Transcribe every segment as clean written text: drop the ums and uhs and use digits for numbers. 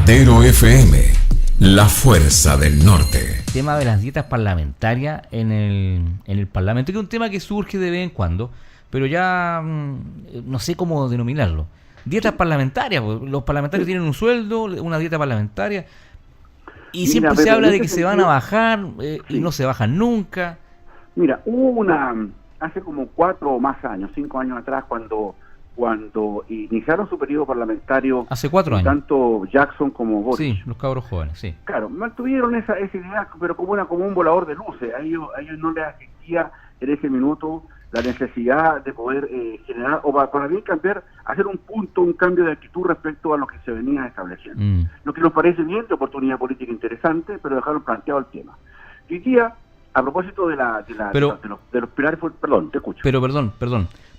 Matero FM, la fuerza del norte. El tema de las dietas parlamentarias en el Parlamento, que es un tema que surge de vez en cuando, pero ya no sé cómo denominarlo. Dietas parlamentarias, los parlamentarios tienen un sueldo, una dieta parlamentaria, y siempre se habla de que se van a bajar y no se bajan nunca. Mira, hubo hace como 4 o más años, 5 años atrás, cuando iniciaron su periodo parlamentario, hace 4 años, tanto Jackson como Boric. Sí, los cabros jóvenes, sí. Claro, mantuvieron esa idea, pero como un volador de luces. A ellos no les asistía en ese minuto la necesidad de poder generar, o para bien cambiar, hacer un cambio de actitud respecto a lo que se venía estableciendo. Lo que nos parece bien, de oportunidad política interesante, pero dejaron planteado el tema. Hoy día, a propósito de los pilares, perdón, te escucho.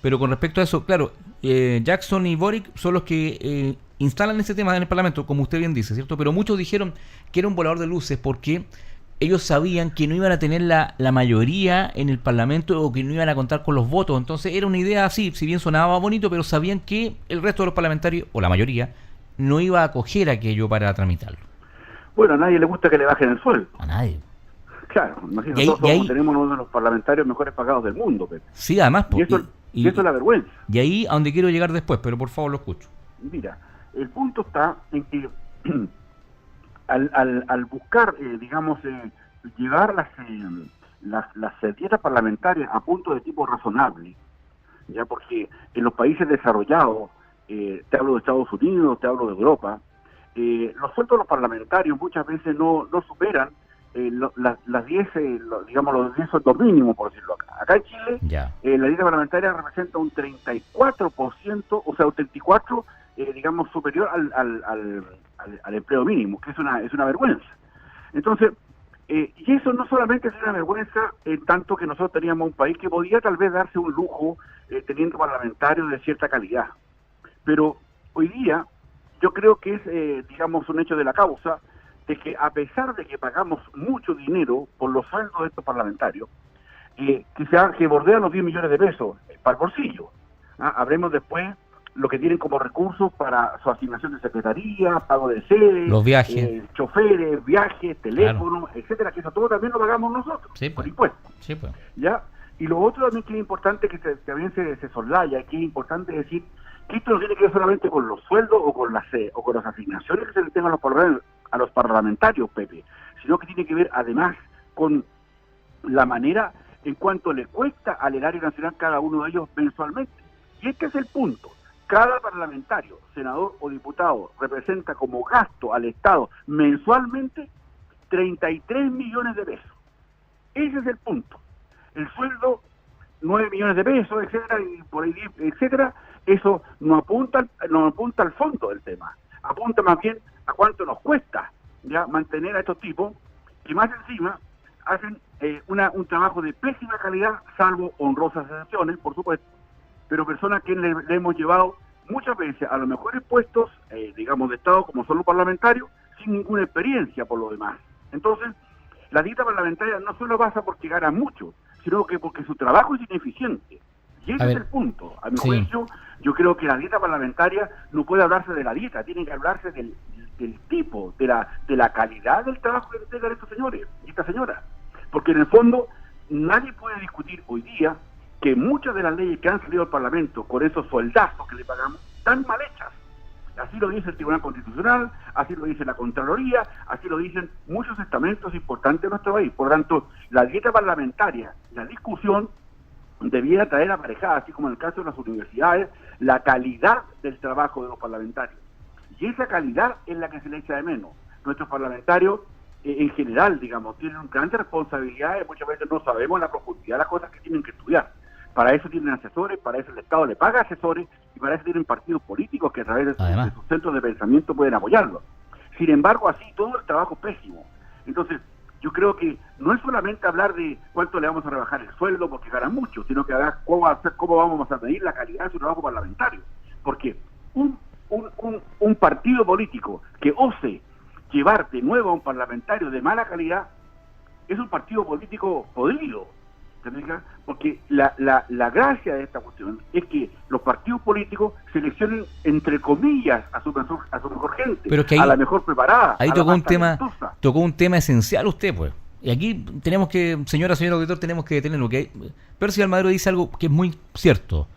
Pero con respecto a eso, claro, Jackson y Boric son los que instalan ese tema en el Parlamento, como usted bien dice, ¿cierto? Pero muchos dijeron que era un volador de luces porque ellos sabían que no iban a tener la mayoría en el Parlamento o que no iban a contar con los votos. Entonces era una idea así, si bien sonaba bonito, pero sabían que el resto de los parlamentarios, o la mayoría, no iba a acoger aquello para tramitarlo. Bueno, a nadie le gusta que le bajen el sueldo. A nadie. Claro, imagínate, tenemos uno de los parlamentarios mejores pagados del mundo, Pepe. Sí, además. Y eso es la vergüenza. Y ahí a donde quiero llegar después, pero por favor lo escucho. Mira, el punto está en que al buscar, llevar las dietas parlamentarias a punto de tipo razonable, ya porque en los países desarrollados, te hablo de Estados Unidos, te hablo de Europa, los sueldos de los parlamentarios muchas veces no superan las 10, los 10 sueldos mínimos, por decirlo acá. Acá en Chile, la dieta parlamentaria representa un 34%, o sea, un 34%, superior al empleo mínimo, que es una vergüenza. Entonces, y eso no solamente es una vergüenza, en tanto que nosotros teníamos un país que podía tal vez darse un lujo teniendo parlamentarios de cierta calidad. Pero hoy día, yo creo que es, un hecho de la causa, de que a pesar de que pagamos mucho dinero por los sueldos de estos parlamentarios, que bordean los 10 millones de pesos para el bolsillo. Habremos después lo que tienen como recursos para su asignación de secretaría, pago de sede, los viajes, choferes, viajes, teléfonos, etcétera, que eso todo también lo pagamos nosotros, por impuestos. Sí, pues. ¿Ya? Y lo otro también que es importante, que también se soslaya, que es importante decir que esto no tiene que ver solamente con los sueldos o con las asignaciones que se le tengan a los parlamentarios, Pepe, sino que tiene que ver además con la manera en cuanto le cuesta al erario nacional cada uno de ellos mensualmente. Y este es el punto. Cada parlamentario, senador o diputado representa como gasto al Estado mensualmente 33 millones de pesos. Ese es el punto. El sueldo, 9 millones de pesos, etcétera, y por ahí, etcétera, eso no apunta al fondo del tema. Apunta más bien a cuánto nos cuesta ya mantener a estos tipos, que más encima hacen un trabajo de pésima calidad, salvo honrosas excepciones, por supuesto, pero personas que le hemos llevado muchas veces a los mejores puestos, de Estado, como son los parlamentarios, sin ninguna experiencia por lo demás. Entonces, la dieta parlamentaria no solo pasa porque gana mucho, sino que porque su trabajo es ineficiente. Y ese es el punto. A mi juicio, yo creo que la dieta parlamentaria no puede hablarse de la dieta, tiene que hablarse del tipo, de la calidad del trabajo que entregan estos señores y esta señora. Porque en el fondo, nadie puede discutir hoy día que muchas de las leyes que han salido al Parlamento con esos sueldazos que le pagamos están mal hechas. Así lo dice el Tribunal Constitucional, así lo dice la Contraloría, así lo dicen muchos estamentos importantes de nuestro país. Por lo tanto, la dieta parlamentaria, la discusión, debiera traer aparejada, así como en el caso de las universidades, la calidad del trabajo de los parlamentarios. Y esa calidad es la que se le echa de menos. Nuestros parlamentarios, en general, tienen grandes responsabilidades, muchas veces no sabemos la profundidad de las cosas que tienen que estudiar. Para eso tienen asesores, para eso el Estado le paga asesores, y para eso tienen partidos políticos que a través de sus centros de pensamiento pueden apoyarlo. Sin embargo, así todo el trabajo es pésimo. Entonces, yo creo que no es solamente hablar de cuánto le vamos a rebajar el sueldo porque ganan mucho, sino que hablar cómo vamos a medir la calidad de su trabajo parlamentario. Porque un partido político que ose llevar de nuevo a un parlamentario de mala calidad es un partido político podrido. ¿te fijas? Porque la gracia de esta cuestión es que los partidos políticos seleccionen, entre comillas, a su mejor gente, pero que ahí, a la mejor preparada. Ahí tocó un tema esencial usted, pues. Y aquí tenemos que, señor auditor, tenemos que detenerlo. Que Percy Almagro dice algo que es muy cierto.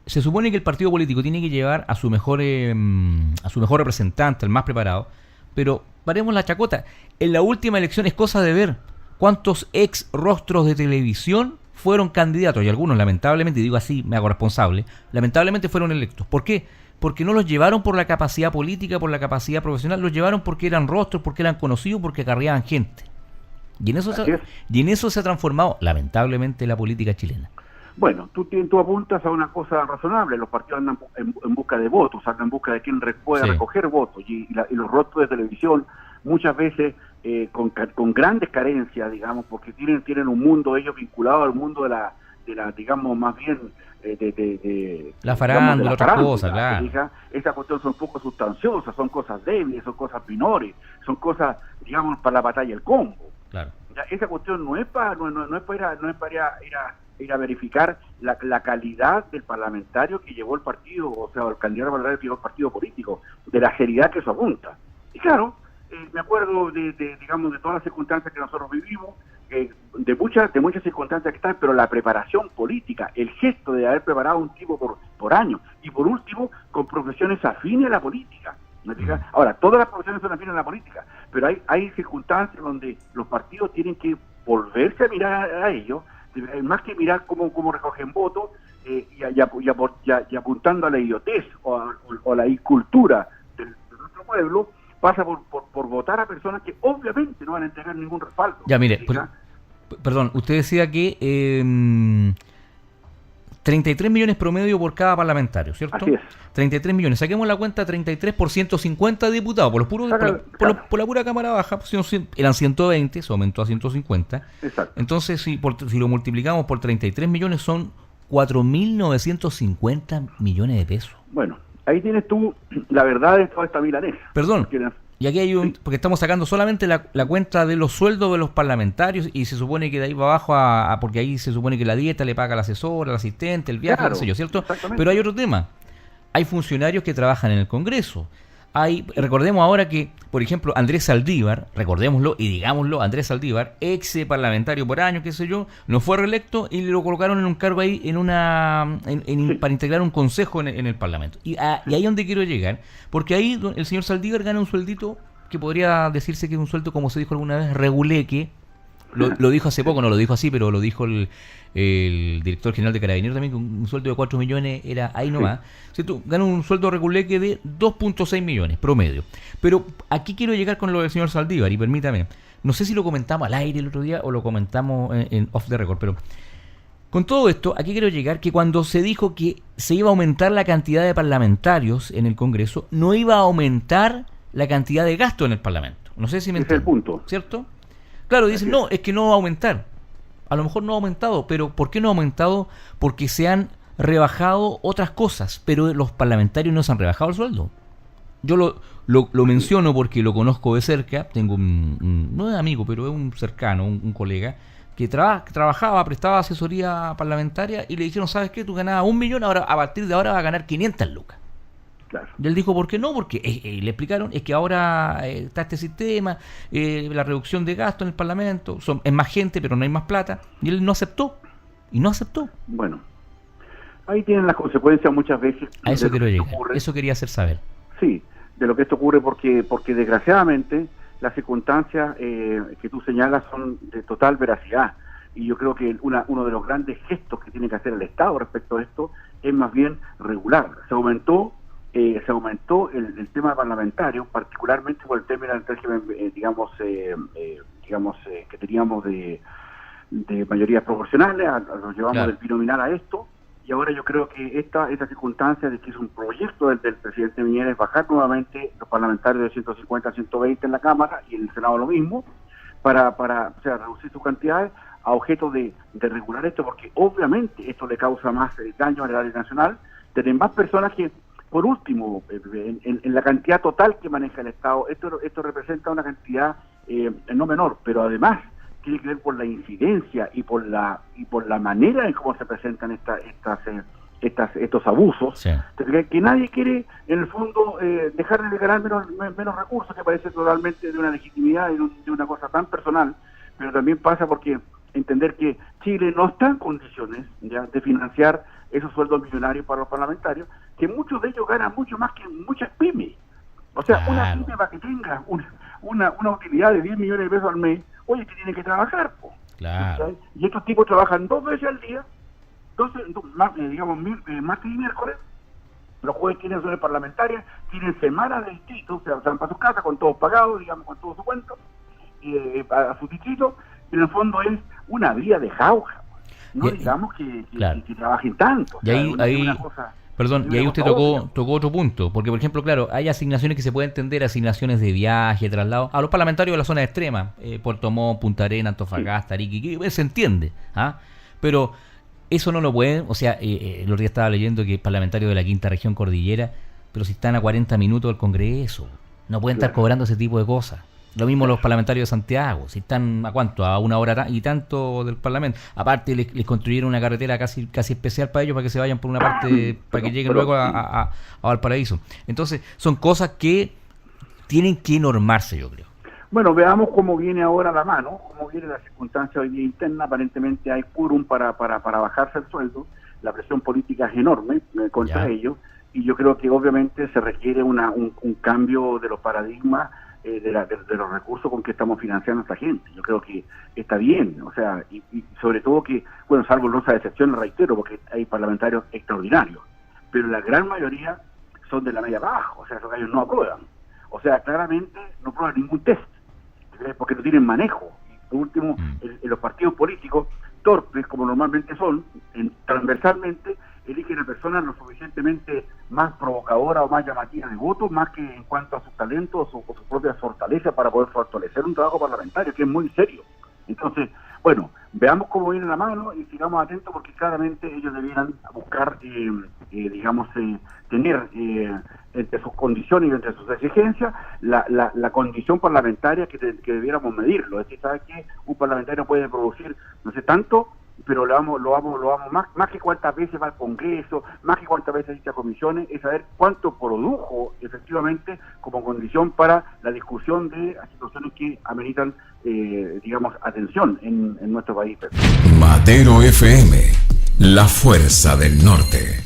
Se supone que el partido político tiene que llevar a su mejor representante, el más preparado, pero paremos la chacota. En la última elección es cosa de ver cuántos ex rostros de televisión fueron candidatos, y algunos lamentablemente, y digo así, me hago responsable, lamentablemente fueron electos. ¿Por qué? Porque no los llevaron por la capacidad política, por la capacidad profesional, los llevaron porque eran rostros, porque eran conocidos, porque acarreaban gente. Y en eso se ha transformado, lamentablemente, la política chilena. Bueno, tú apuntas a una cosa razonable. Los partidos andan en busca de votos, andan en busca de quien pueda recoger votos. Y los rostros de televisión, muchas veces con grandes carencias, digamos, porque tienen un mundo ellos vinculado al mundo de la digamos, más bien de la farándula, otras cosas, claro. Esas cuestiones son poco sustanciosas, son cosas débiles, son cosas menores, son cosas, digamos, para la batalla del combo. Claro. Ya, esa cuestión no es para ir a verificar la calidad del parlamentario que llevó el partido, o sea, el candidato parlamentario que llevó el partido político, de la seriedad que eso apunta. Y claro, me acuerdo digamos, de todas las circunstancias que nosotros vivimos, de muchas circunstancias que están, pero la preparación política, el gesto de haber preparado un tipo por año, y por último, con profesiones afines a la política. Ahora, todas las profesiones son afines a la política, pero hay circunstancias donde los partidos tienen que volverse a mirar a ellos, más que mirar cómo recogen votos, y apuntando a la idiotez o a la incultura de nuestro pueblo, pasa por votar a personas que obviamente no van a entregar ningún respaldo. Ya, mire, perdón, usted decía que 33 millones promedio por cada parlamentario, ¿cierto? Así es. 33 millones. Saquemos la cuenta, 33 por 150 diputados. Por la pura Cámara Baja, eran 120, se aumentó a 150. Exacto. Entonces, si lo multiplicamos por 33 millones, son 4.950 millones de pesos. Bueno, ahí tienes tú la verdad de toda esta milanesa. Perdón. Y aquí hay porque estamos sacando solamente la cuenta de los sueldos de los parlamentarios, y se supone que de ahí va abajo porque ahí se supone que la dieta le paga al asesor, al asistente, el viaje, claro, no sé yo, ¿cierto? Exactamente. Pero hay otro tema. Hay funcionarios que trabajan en el Congreso. Recordemos ahora que, por ejemplo, Andrés Saldívar, recordémoslo y digámoslo, Andrés Saldívar, ex parlamentario por años, qué sé yo, no fue reelecto y lo colocaron en un cargo ahí para integrar un consejo en el Parlamento. Y ahí es donde quiero llegar, porque ahí el señor Saldívar gana un sueldito que podría decirse que es un sueldo, como se dijo alguna vez, reguleque. Lo dijo hace poco, no lo dijo así, pero lo dijo el director general de Carabineros también, que un sueldo de 4 millones era ahí nomás. ¿Cierto? Gana un sueldo reguleque de 2.6 millones promedio. Pero aquí quiero llegar con lo del señor Saldívar, y permítame, no sé si lo comentamos al aire el otro día o lo comentamos en off the record, pero con todo esto, aquí quiero llegar que cuando se dijo que se iba a aumentar la cantidad de parlamentarios en el Congreso, no iba a aumentar la cantidad de gasto en el Parlamento. No sé si me entienden. Es el punto. ¿Cierto? Claro, dicen, no, es que no va a aumentar. A lo mejor no ha aumentado, pero ¿por qué no ha aumentado? Porque se han rebajado otras cosas, pero los parlamentarios no se han rebajado el sueldo. Yo lo menciono porque lo conozco de cerca, tengo no es amigo, pero es un cercano, un colega, que trabajaba, prestaba asesoría parlamentaria, y le dijeron, ¿sabes qué? Tú ganabas 1 millón, ahora a partir de ahora vas a ganar 500 lucas. Claro. Y él dijo, ¿por qué no? Porque le explicaron, es que ahora está este sistema, la reducción de gasto en el Parlamento, es más gente, pero no hay más plata, y él no aceptó, Bueno, ahí tienen las consecuencias muchas veces. A eso quiero llegar, eso quería hacer saber. Sí, de lo que esto ocurre, porque desgraciadamente las circunstancias que tú señalas son de total veracidad, y yo creo que uno de los grandes gestos que tiene que hacer el Estado respecto a esto es más bien regular. Se aumentó el tema parlamentario, particularmente por el tema del régimen, que teníamos de mayorías proporcionales, nos llevamos claro, del binominal a esto, y ahora yo creo que esta circunstancia de que es un proyecto del presidente Piñera es bajar nuevamente los parlamentarios de 150 a 120 en la Cámara, y en el Senado lo mismo, para reducir sus cantidades a objeto de regular esto, porque obviamente esto le causa más daño al erario nacional, tener más personas que, por último, en la cantidad total que maneja el Estado, esto representa una cantidad no menor, pero además tiene que ver por la incidencia y por la manera en cómo se presentan estos abusos, Sí. que nadie quiere en el fondo dejar de ganar menos recursos, que parece totalmente de una legitimidad y de una cosa tan personal, pero también pasa porque entender que Chile no está en condiciones ya de financiar esos sueldos millonarios para los parlamentarios, que muchos de ellos ganan mucho más que muchas pymes. O sea, Claro. una pyme para que tenga una utilidad de 10 millones de pesos al mes, oye, que tiene que trabajar, po. Claro. ¿Sabes? Y estos tipos trabajan 2 veces al día, martes y miércoles. Los jueves tienen sesiones parlamentarias, tienen semanas de distrito, o sea, van para sus casas con todos pagados, digamos, con todo su cuento, a su distrito, y en el fondo es una vida de jauja. No Y- digamos que claro. trabajen tanto. O Y sea, ahí una cosa, perdón, y una ahí cosa usted obvia. tocó otro punto, porque por ejemplo, claro, hay asignaciones que se puede entender, asignaciones de viaje, traslado, a los parlamentarios de la zona extrema, Puerto Montt, Punta Arenas, Antofagasta, Arica, se entiende, ¿ah? Pero eso no lo pueden, o sea, el otro día estaba leyendo que parlamentarios de la quinta región cordillera, pero si están a 40 minutos del Congreso, no pueden estar Claro. cobrando ese tipo de cosas. Lo mismo los parlamentarios de Santiago, si están a cuánto, a una hora y tanto del Parlamento. Aparte les construyeron una carretera casi especial para ellos, para que se vayan por una parte, para que lleguen luego a Valparaíso. Entonces, son cosas que tienen que normarse, yo creo. Bueno, veamos cómo viene ahora la mano, cómo viene la circunstancia hoy día interna. Aparentemente hay quórum para bajarse el sueldo. La presión política es enorme contra Ya. ellos, y yo creo que obviamente se requiere un cambio de los paradigmas de los recursos con que estamos financiando a esta gente. Yo creo que está bien, o sea, y sobre todo que, bueno, salvo honrosas excepciones, reitero, porque hay parlamentarios extraordinarios, pero la gran mayoría son de la media abajo, o sea, esos gallos no aprueban. O sea, claramente no aprueban ningún test, porque no tienen manejo. Y por último, en los partidos políticos, torpes como normalmente son, transversalmente, eligen a personas lo suficientemente más provocadoras o más llamativas de voto, más que en cuanto a sus talentos o sus propias fortalezas para poder fortalecer un trabajo parlamentario, que es muy serio. Entonces, bueno, veamos cómo viene la mano y sigamos atentos, porque claramente ellos debieran buscar, tener entre sus condiciones y entre sus exigencias la condición parlamentaria que debiéramos medirlo. Es decir, ¿sabes qué? Un parlamentario puede producir, no sé, tanto, pero lo vamos más que cuántas veces va al Congreso, más que cuántas veces asiste a comisiones, es saber cuánto produjo efectivamente como condición para la discusión de situaciones que ameritan, atención en nuestro país. Matero FM, la fuerza del norte.